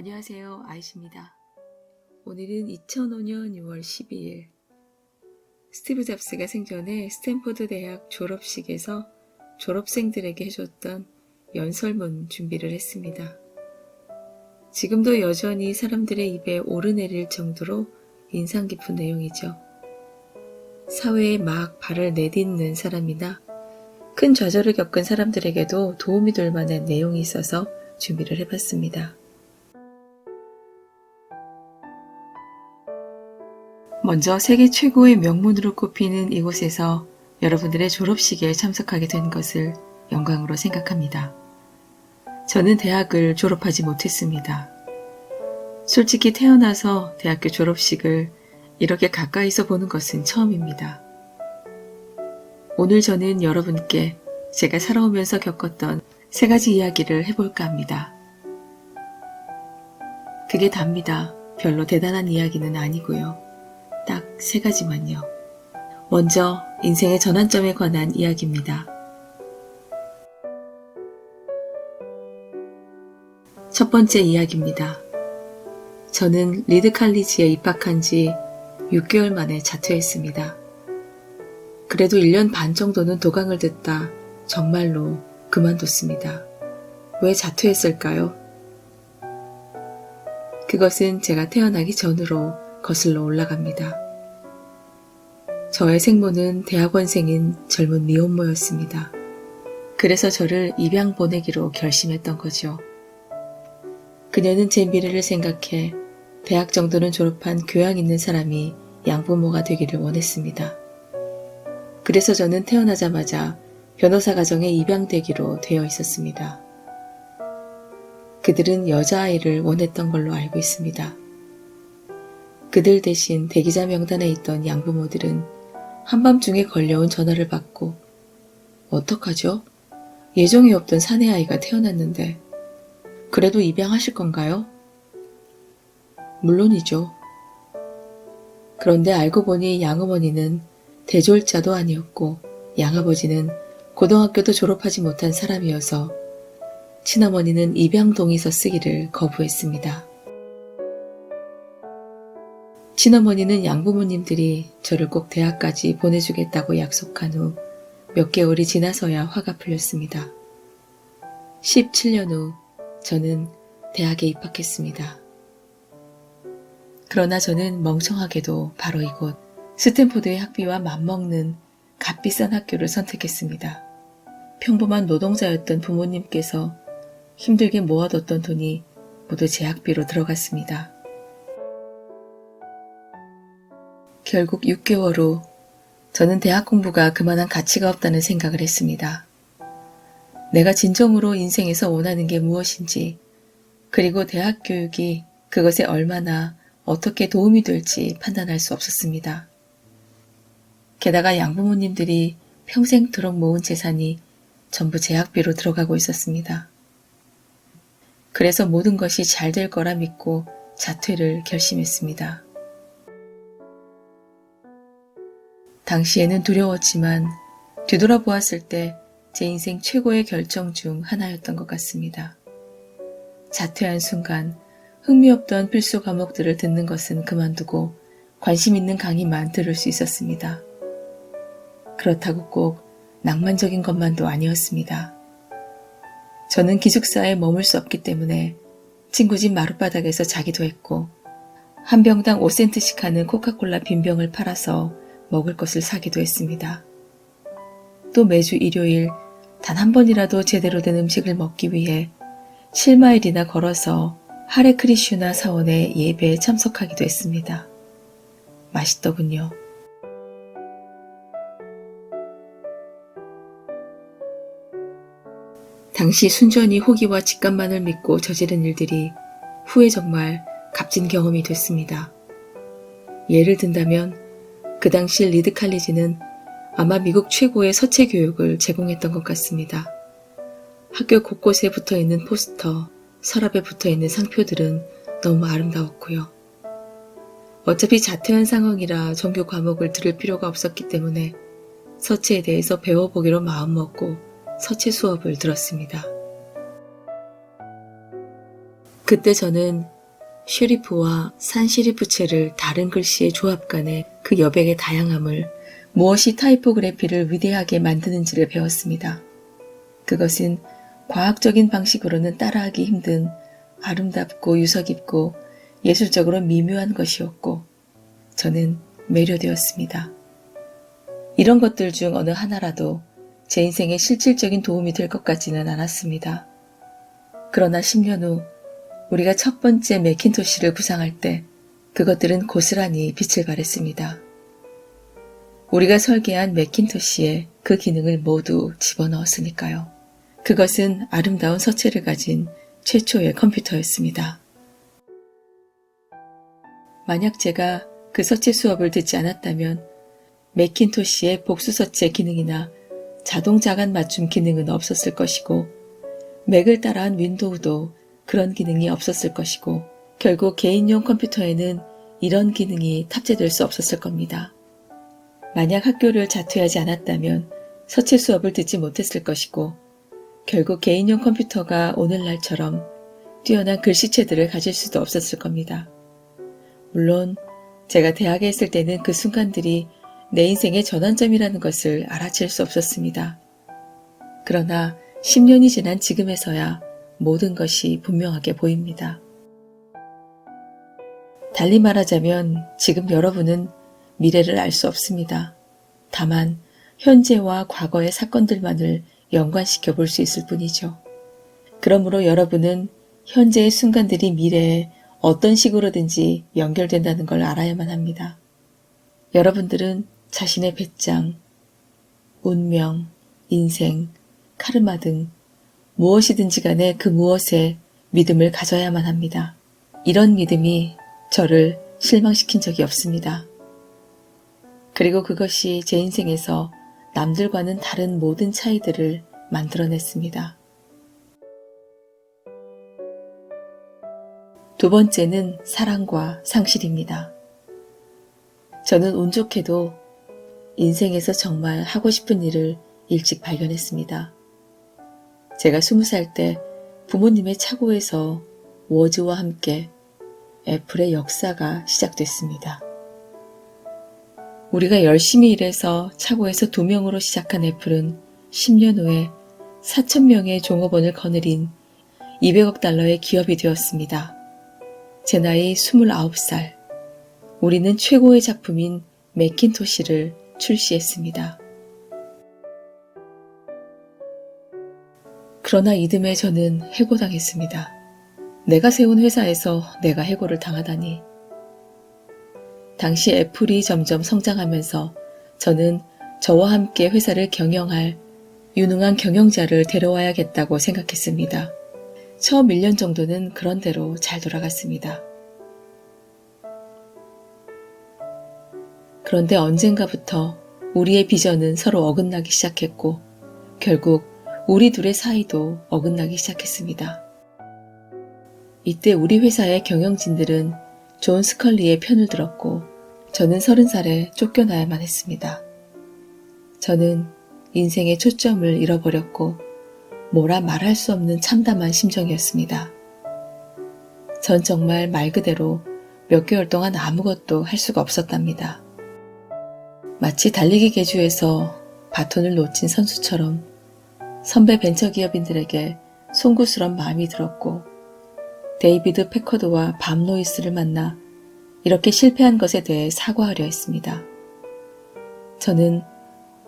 안녕하세요. 아이시입니다. 오늘은 2005년 6월 12일 스티브 잡스가 생전에 스탠포드 대학 졸업식에서 졸업생들에게 해줬던 연설문 준비를 했습니다. 지금도 여전히 사람들의 입에 오르내릴 정도로 인상 깊은 내용이죠. 사회에 막 발을 내딛는 사람이나 큰 좌절을 겪은 사람들에게도 도움이 될 만한 내용이 있어서 준비를 해봤습니다. 먼저 세계 최고의 명문으로 꼽히는 이곳에서 여러분들의 졸업식에 참석하게 된 것을 영광으로 생각합니다. 저는 대학을 졸업하지 못했습니다. 솔직히 태어나서 대학교 졸업식을 이렇게 가까이서 보는 것은 처음입니다. 오늘 저는 여러분께 제가 살아오면서 겪었던 3가지 이야기를 해볼까 합니다. 그게 답니다. 별로 대단한 이야기는 아니고요. 딱 3가지만요. 먼저 인생의 전환점에 관한 이야기입니다. 첫 번째 이야기입니다. 저는 리드 칼리지에 입학한 지 6개월 만에 자퇴했습니다. 그래도 1년 반 정도는 도강을 듣다 정말로 그만뒀습니다. 왜 자퇴했을까요? 그것은 제가 태어나기 전으로 거슬러 올라갑니다. 저의 생모는 대학원생인 젊은 미혼모였습니다. 그래서 저를 입양 보내기로 결심했던 거죠. 그녀는 제 미래를 생각해 대학 정도는 졸업한 교양 있는 사람이 양부모가 되기를 원했습니다. 그래서 저는 태어나자마자 변호사 가정에 입양되기로 되어 있었습니다. 그들은 여자아이를 원했던 걸로 알고 있습니다. 그들 대신 대기자 명단에 있던 양부모들은 한밤중에 걸려온 전화를 받고 어떡하죠? 예정에 없던 사내아이가 태어났는데 그래도 입양하실 건가요? 물론이죠. 그런데 알고 보니 양어머니는 대졸자도 아니었고 양아버지는 고등학교도 졸업하지 못한 사람이어서 친어머니는 입양 동의서 쓰기를 거부했습니다. 친어머니는 양부모님들이 저를 꼭 대학까지 보내주겠다고 약속한 후 몇 개월이 지나서야 화가 풀렸습니다. 17년 후 저는 대학에 입학했습니다. 그러나 저는 멍청하게도 바로 이곳 스탠포드의 학비와 맞먹는 값비싼 학교를 선택했습니다. 평범한 노동자였던 부모님께서 힘들게 모아뒀던 돈이 모두 제 학비로 들어갔습니다. 결국 6개월 후 저는 대학 공부가 그만한 가치가 없다는 생각을 했습니다. 내가 진정으로 인생에서 원하는 게 무엇인지, 그리고 대학 교육이 그것에 얼마나 어떻게 도움이 될지 판단할 수 없었습니다. 게다가 양부모님들이 평생토록 모은 재산이 전부 제 학비로 들어가고 있었습니다. 그래서 모든 것이 잘 될 거라 믿고 자퇴를 결심했습니다. 당시에는 두려웠지만 뒤돌아보았을 때 제 인생 최고의 결정 중 하나였던 것 같습니다. 자퇴한 순간 흥미없던 필수 과목들을 듣는 것은 그만두고 관심 있는 강의만 들을 수 있었습니다. 그렇다고 꼭 낭만적인 것만도 아니었습니다. 저는 기숙사에 머물 수 없기 때문에 친구 집 마룻바닥에서 자기도 했고 한 병당 5센트씩 하는 코카콜라 빈병을 팔아서 먹을 것을 사기도 했습니다. 또 매주 일요일 단 한 번이라도 제대로 된 음식을 먹기 위해 7마일이나 걸어서 하레 크리슈나 사원의 예배에 참석하기도 했습니다. 맛있더군요. 당시 순전히 호기와 직감만을 믿고 저지른 일들이 후에 정말 값진 경험이 됐습니다. 예를 든다면 그 당시 리드 칼리지는 아마 미국 최고의 서체 교육을 제공했던 것 같습니다. 학교 곳곳에 붙어있는 포스터, 서랍에 붙어있는 상표들은 너무 아름다웠고요. 어차피 자퇴한 상황이라 정규 과목을 들을 필요가 없었기 때문에 서체에 대해서 배워보기로 마음먹고 서체 수업을 들었습니다. 그때 저는 쉐리프와 산시리프체를 다른 글씨의 조합 간의 그 여백의 다양함을, 무엇이 타이포그래피를 위대하게 만드는지를 배웠습니다. 그것은 과학적인 방식으로는 따라하기 힘든 아름답고 유서 깊고 예술적으로 미묘한 것이었고 저는 매료되었습니다. 이런 것들 중 어느 하나라도 제 인생에 실질적인 도움이 될 것 같지는 않았습니다. 그러나 10년 후 우리가 첫 번째 매킨토시를 구상할 때 그것들은 고스란히 빛을 발했습니다. 우리가 설계한 매킨토시에 그 기능을 모두 집어넣었으니까요. 그것은 아름다운 서체를 가진 최초의 컴퓨터였습니다. 만약 제가 그 서체 수업을 듣지 않았다면 매킨토시의 복수 서체 기능이나 자동 자간 맞춤 기능은 없었을 것이고 맥을 따라한 윈도우도 그런 기능이 없었을 것이고 결국 개인용 컴퓨터에는 이런 기능이 탑재될 수 없었을 겁니다. 만약 학교를 자퇴하지 않았다면 서체 수업을 듣지 못했을 것이고 결국 개인용 컴퓨터가 오늘날처럼 뛰어난 글씨체들을 가질 수도 없었을 겁니다. 물론 제가 대학에 있을 때는 그 순간들이 내 인생의 전환점이라는 것을 알아챌 수 없었습니다. 그러나 10년이 지난 지금에서야 모든 것이 분명하게 보입니다. 달리 말하자면 지금 여러분은 미래를 알 수 없습니다. 다만 현재와 과거의 사건들만을 연관시켜 볼 수 있을 뿐이죠. 그러므로 여러분은 현재의 순간들이 미래에 어떤 식으로든지 연결된다는 걸 알아야만 합니다. 여러분들은 자신의 배짱, 운명, 인생, 카르마 등 무엇이든지 간에 그 무엇에 믿음을 가져야만 합니다. 이런 믿음이 저를 실망시킨 적이 없습니다. 그리고 그것이 제 인생에서 남들과는 다른 모든 차이들을 만들어냈습니다. 두 번째는 사랑과 상실입니다. 저는 운 좋게도 인생에서 정말 하고 싶은 일을 일찍 발견했습니다. 제가 20살 때 부모님의 차고에서 워즈와 함께 애플의 역사가 시작됐습니다. 우리가 열심히 일해서 차고에서 2명으로 시작한 애플은 10년 후에 4,000명의 종업원을 거느린 200억 달러의 기업이 되었습니다. 제 나이 29살, 우리는 최고의 작품인 매킨토시를 출시했습니다. 그러나 이듬해 저는 해고당했습니다. 내가 세운 회사에서 내가 해고를 당하다니. 당시 애플이 점점 성장하면서 저는 저와 함께 회사를 경영할 유능한 경영자를 데려와야겠다고 생각했습니다. 처음 1년 정도는 그런 대로 잘 돌아갔습니다. 그런데 언젠가부터 우리의 비전은 서로 어긋나기 시작했고 결국 우리 둘의 사이도 어긋나기 시작했습니다. 이때 우리 회사의 경영진들은 존 스컬리의 편을 들었고 저는 30살에 쫓겨나야만 했습니다. 저는 인생의 초점을 잃어버렸고 뭐라 말할 수 없는 참담한 심정이었습니다. 전 정말 말 그대로 몇 개월 동안 아무것도 할 수가 없었답니다. 마치 달리기 계주에서 바톤을 놓친 선수처럼 선배 벤처기업인들에게 송구스런 마음이 들었고 데이비드 패커드와 밤 노이스를 만나 이렇게 실패한 것에 대해 사과하려 했습니다. 저는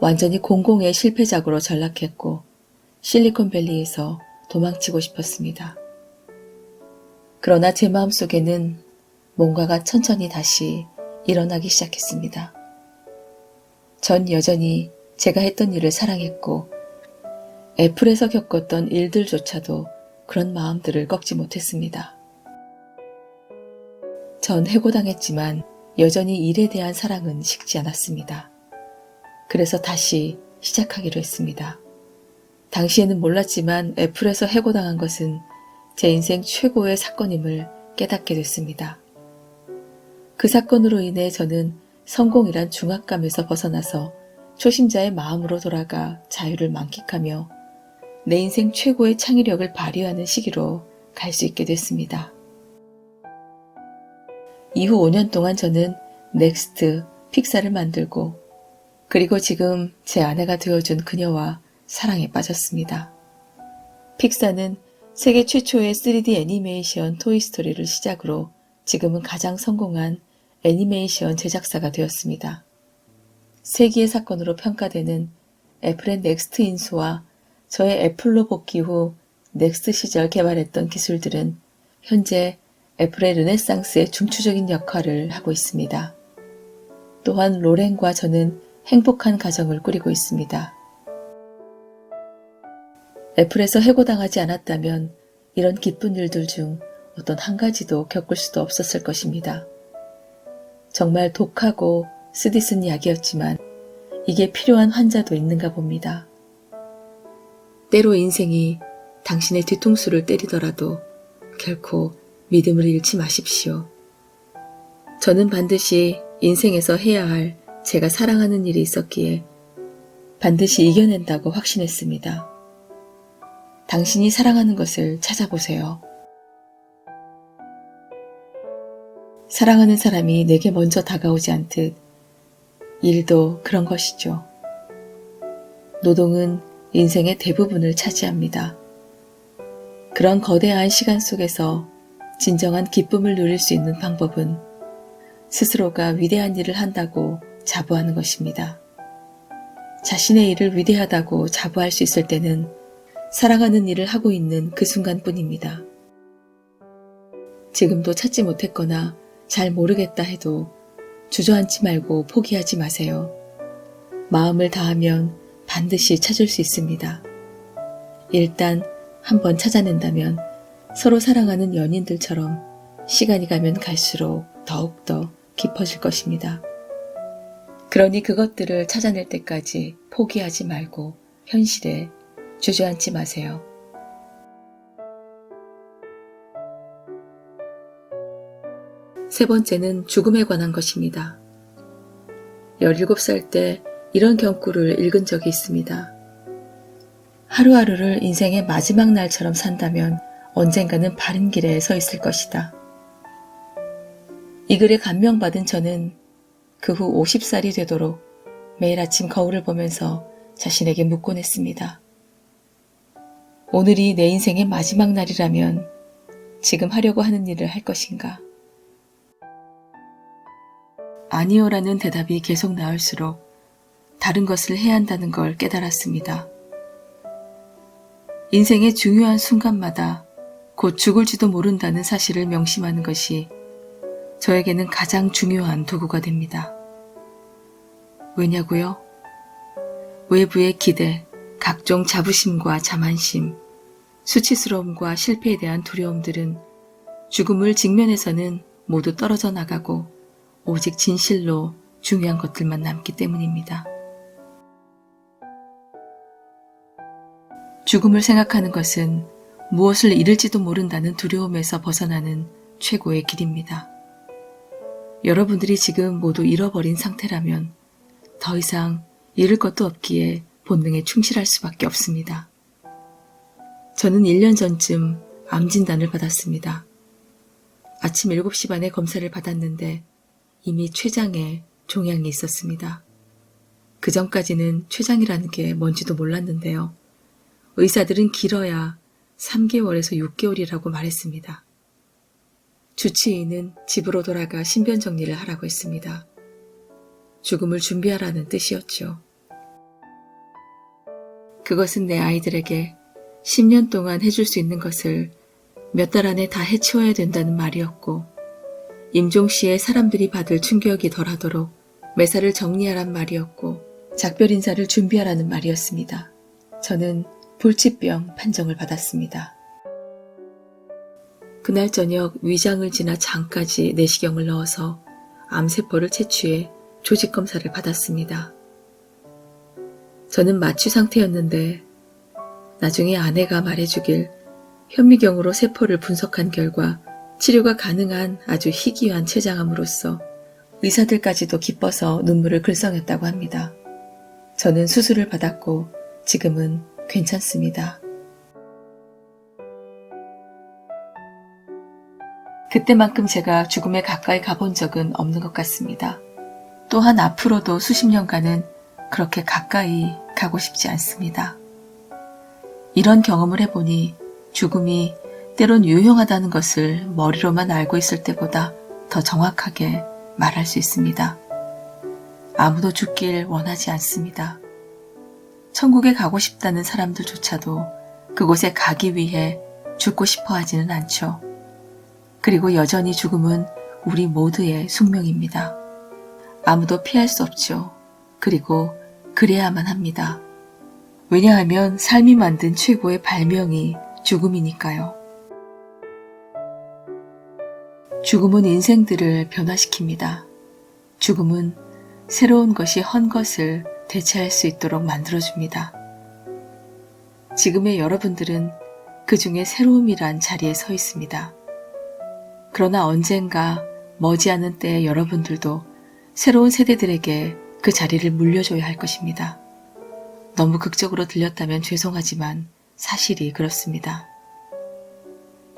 완전히 공공의 실패작으로 전락했고 실리콘밸리에서 도망치고 싶었습니다. 그러나 제 마음속에는 뭔가가 천천히 다시 일어나기 시작했습니다. 전 여전히 제가 했던 일을 사랑했고 애플에서 겪었던 일들조차도 그런 마음들을 꺾지 못했습니다. 전 해고당했지만 여전히 일에 대한 사랑은 식지 않았습니다. 그래서 다시 시작하기로 했습니다. 당시에는 몰랐지만 애플에서 해고당한 것은 제 인생 최고의 사건임을 깨닫게 됐습니다. 그 사건으로 인해 저는 성공이란 중압감에서 벗어나서 초심자의 마음으로 돌아가 자유를 만끽하며 내 인생 최고의 창의력을 발휘하는 시기로 갈 수 있게 됐습니다. 이후 5년 동안 저는 넥스트, 픽사를 만들고 그리고 지금 제 아내가 되어준 그녀와 사랑에 빠졌습니다. 픽사는 세계 최초의 3D 애니메이션 토이스토리를 시작으로 지금은 가장 성공한 애니메이션 제작사가 되었습니다. 세기의 사건으로 평가되는 애플의 넥스트 인수와 저의 애플로 복귀 후 넥스트 시절 개발했던 기술들은 현재 애플의 르네상스의 중추적인 역할을 하고 있습니다. 또한 로렌과 저는 행복한 가정을 꾸리고 있습니다. 애플에서 해고당하지 않았다면 이런 기쁜 일들 중 어떤 한 가지도 겪을 수도 없었을 것입니다. 정말 독하고 쓰디쓴 약이었지만 이게 필요한 환자도 있는가 봅니다. 때로 인생이 당신의 뒤통수를 때리더라도 결코 믿음을 잃지 마십시오. 저는 반드시 인생에서 해야 할 제가 사랑하는 일이 있었기에 반드시 이겨낸다고 확신했습니다. 당신이 사랑하는 것을 찾아보세요. 사랑하는 사람이 내게 먼저 다가오지 않듯 일도 그런 것이죠. 노동은 인생의 대부분을 차지합니다. 그런 거대한 시간 속에서 진정한 기쁨을 누릴 수 있는 방법은 스스로가 위대한 일을 한다고 자부하는 것입니다. 자신의 일을 위대하다고 자부할 수 있을 때는 사랑하는 일을 하고 있는 그 순간뿐입니다. 지금도 찾지 못했거나 잘 모르겠다 해도 주저앉지 말고 포기하지 마세요. 마음을 다하면 반드시 찾을 수 있습니다. 일단 한번 찾아낸다면 서로 사랑하는 연인들처럼 시간이 가면 갈수록 더욱더 깊어질 것입니다. 그러니 그것들을 찾아낼 때까지 포기하지 말고 현실에 주저앉지 마세요. 세 번째는 죽음에 관한 것입니다. 17살 때 이런 경구를 읽은 적이 있습니다. 하루하루를 인생의 마지막 날처럼 산다면 언젠가는 바른 길에 서 있을 것이다. 이 글에 감명받은 저는 그 후 50살이 되도록 매일 아침 거울을 보면서 자신에게 묻곤 했습니다. 오늘이 내 인생의 마지막 날이라면 지금 하려고 하는 일을 할 것인가? 아니요라는 대답이 계속 나올수록 다른 것을 해야 한다는 걸 깨달았습니다. 인생의 중요한 순간마다 곧 죽을지도 모른다는 사실을 명심하는 것이 저에게는 가장 중요한 도구가 됩니다. 왜냐고요? 외부의 기대, 각종 자부심과 자만심, 수치스러움과 실패에 대한 두려움들은 죽음을 직면해서는 모두 떨어져 나가고 오직 진실로 중요한 것들만 남기 때문입니다. 죽음을 생각하는 것은 무엇을 잃을지도 모른다는 두려움에서 벗어나는 최고의 길입니다. 여러분들이 지금 모두 잃어버린 상태라면 더 이상 잃을 것도 없기에 본능에 충실할 수밖에 없습니다. 저는 1년 전쯤 암 진단을 받았습니다. 아침 7시 반에 검사를 받았는데 이미 췌장에 종양이 있었습니다. 그 전까지는 췌장이라는 게 뭔지도 몰랐는데요. 의사들은 길어야 3개월에서 6개월이라고 말했습니다. 주치의는 집으로 돌아가 신변 정리를 하라고 했습니다. 죽음을 준비하라는 뜻이었죠. 그것은 내 아이들에게 10년 동안 해줄 수 있는 것을 몇 달 안에 다 해치워야 된다는 말이었고, 임종시에 사람들이 받을 충격이 덜하도록 매사를 정리하란 말이었고, 작별 인사를 준비하라는 말이었습니다. 저는 불치병 판정을 받았습니다. 그날 저녁 위장을 지나 장까지 내시경을 넣어서 암세포를 채취해 조직검사를 받았습니다. 저는 마취 상태였는데 나중에 아내가 말해주길 현미경으로 세포를 분석한 결과 치료가 가능한 아주 희귀한 췌장암으로서 의사들까지도 기뻐서 눈물을 글썽였다고 합니다. 저는 수술을 받았고 지금은 괜찮습니다. 그때만큼 제가 죽음에 가까이 가본 적은 없는 것 같습니다. 또한 앞으로도 수십 년간은 그렇게 가까이 가고 싶지 않습니다. 이런 경험을 해보니 죽음이 때론 유용하다는 것을 머리로만 알고 있을 때보다 더 정확하게 말할 수 있습니다. 아무도 죽길 원하지 않습니다. 천국에 가고 싶다는 사람들조차도 그곳에 가기 위해 죽고 싶어 하지는 않죠. 그리고 여전히 죽음은 우리 모두의 숙명입니다. 아무도 피할 수 없죠. 그리고 그래야만 합니다. 왜냐하면 삶이 만든 최고의 발명이 죽음이니까요. 죽음은 인생들을 변화시킵니다. 죽음은 새로운 것이 헌 것을 대체할 수 있도록 만들어줍니다. 지금의 여러분들은 그 중에 새로움이란 자리에 서 있습니다. 그러나 언젠가 머지않은 때에 여러분들도 새로운 세대들에게 그 자리를 물려줘야 할 것입니다. 너무 극적으로 들렸다면 죄송하지만 사실이 그렇습니다.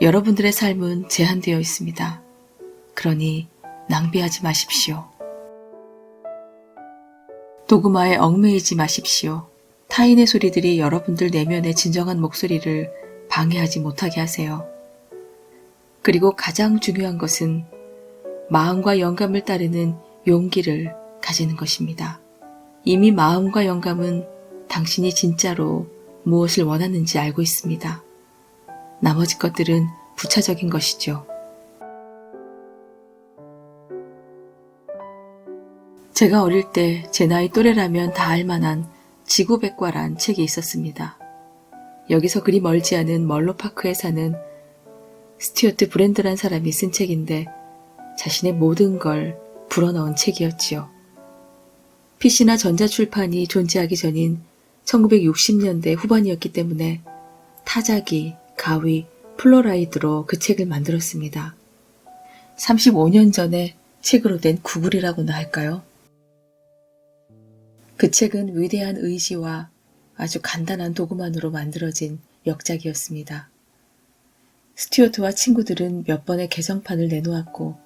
여러분들의 삶은 제한되어 있습니다. 그러니 낭비하지 마십시오. 도그마에 얽매이지 마십시오. 타인의 소리들이 여러분들 내면의 진정한 목소리를 방해하지 못하게 하세요. 그리고 가장 중요한 것은 마음과 영감을 따르는 용기를 가지는 것입니다. 이미 마음과 영감은 당신이 진짜로 무엇을 원하는지 알고 있습니다. 나머지 것들은 부차적인 것이죠. 제가 어릴 때 제 나이 또래라면 다 알만한 지구백과란 책이 있었습니다. 여기서 그리 멀지 않은 멀로파크에 사는 스튜어트 브랜드란 사람이 쓴 책인데 자신의 모든 걸 불어넣은 책이었지요. PC나 전자출판이 존재하기 전인 1960년대 후반이었기 때문에 타자기, 가위, 플로라이드로 그 책을 만들었습니다. 35년 전에 책으로 된 구글이라고나 할까요? 그 책은 위대한 의지와 아주 간단한 도구만으로 만들어진 역작이었습니다. 스튜어트와 친구들은 몇 번의 개정판을 내놓았고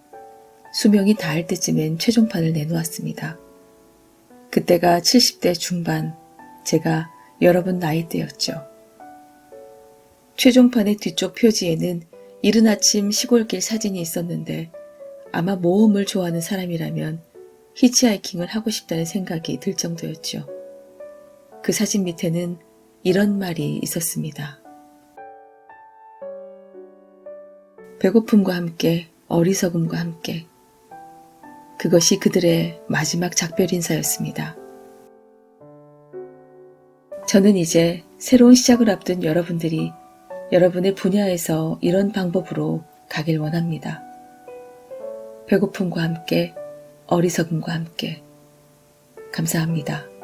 수명이 닿을 때쯤엔 최종판을 내놓았습니다. 그때가 70대 중반, 제가 여러분 나이대였죠. 최종판의 뒤쪽 표지에는 이른 아침 시골길 사진이 있었는데 아마 모험을 좋아하는 사람이라면 히치하이킹을 하고 싶다는 생각이 들 정도였죠. 그 사진 밑에는 이런 말이 있었습니다. 배고픔과 함께 어리석음과 함께. 그것이 그들의 마지막 작별 인사였습니다. 저는 이제 새로운 시작을 앞둔 여러분들이 여러분의 분야에서 이런 방법으로 가길 원합니다. 배고픔과 함께 어리석음과 함께. 감사합니다.